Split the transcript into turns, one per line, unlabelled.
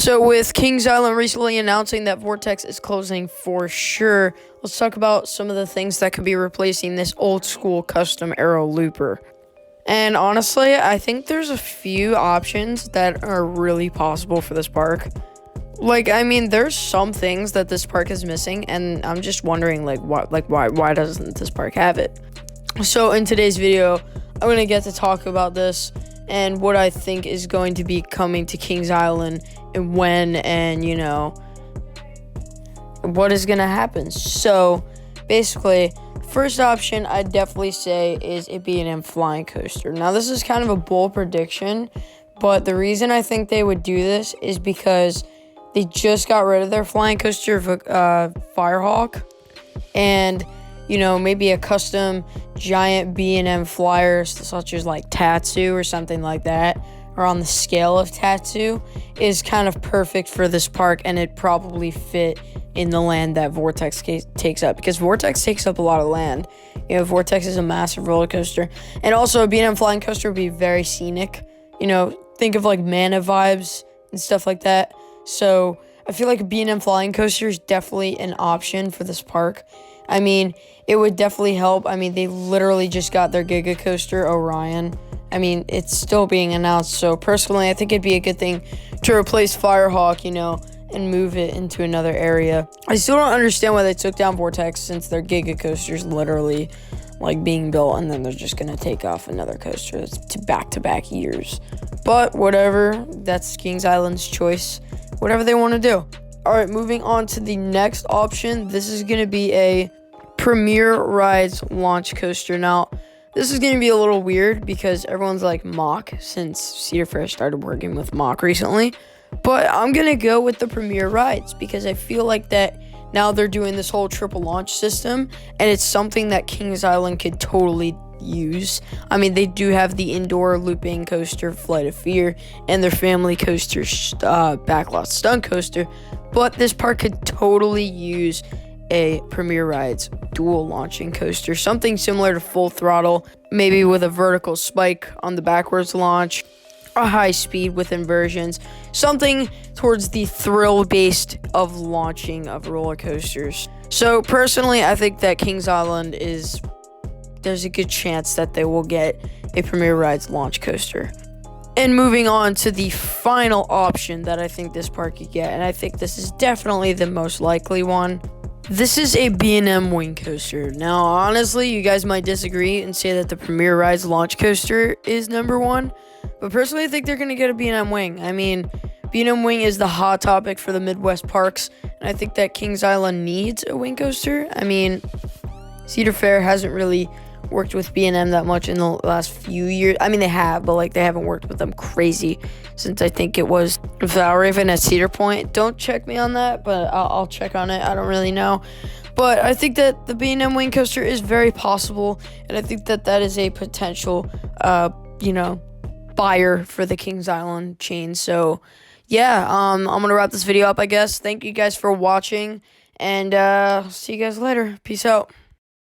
So with Kings Island recently announcing that Vortex is closing for sure, let's talk about some of the things that could be replacing this old school custom aero looper. And honestly, I think there's a few options that are really possible for this park. There's some things that this park is missing, and I'm just wondering, why doesn't this park have it? So in today's video, I'm gonna get to talk about this and what I think is going to be coming to Kings Island and when, and what is gonna happen. So basically, first option I'd definitely say is a B&M Flying Coaster. Now this is kind of a bold prediction, but the reason I think they would do this is because they just got rid of their Flying Coaster Firehawk, and maybe a custom giant B&M flyer such as like Tatsu or something like that, or on the scale of Tatsu, is kind of perfect for this park, and it probably fit in the land that Vortex takes up, because Vortex takes up a lot of land. Vortex is a massive roller coaster, and also a B&M Flying Coaster would be very scenic. Think of like Mana vibes and stuff like that. So I feel like a B&M Flying Coaster is definitely an option for this park. It would definitely help. They literally just got their Giga Coaster, Orion. It's still being announced. So personally, I think it'd be a good thing to replace Firehawk, and move it into another area. I still don't understand why they took down Vortex, since their Giga Coaster's literally being built, and then they're just gonna take off another coaster to back-to-back years. But whatever, that's Kings Island's choice. Whatever they want to do. All right, moving on to the next option. This is going to be a Premier Rides launch coaster. Now, this is going to be a little weird because everyone's like Mach, since Cedar Fair started working with Mach recently. But I'm going to go with the Premier Rides because I feel like that now they're doing this whole triple launch system, and it's something that Kings Island could totally use. They do have the indoor looping coaster, Flight of Fear, and their family coaster, Backlot Stunt Coaster, but this park could totally use a Premier Rides dual launching coaster, something similar to Full Throttle, maybe with a vertical spike on the backwards launch, a high speed with inversions, something towards the thrill based of launching of roller coasters. So personally, I think that Kings Island there's a good chance that they will get a Premier Rides launch coaster. And moving on to the final option that I think this park could get, and I think this is definitely the most likely one. This is a B&M Wing Coaster. Now, honestly, you guys might disagree and say that the Premier Rides launch coaster is number one, but personally, I think they're going to get a B&M Wing. B&M Wing is the hot topic for the Midwest parks, and I think that Kings Island needs a wing coaster. Cedar Fair hasn't really worked with B&M that much in the last few years. They have, but they haven't worked with them crazy since I think it was Valraven at Cedar Point. Don't check me on that, but I'll check on it. I don't really know. But I think that the B&M Wing Coaster is very possible, and I think that that is a potential, buyer for the Kings Island chain. So, yeah, I'm going to wrap this video up, I guess. Thank you guys for watching, and see you guys later. Peace out.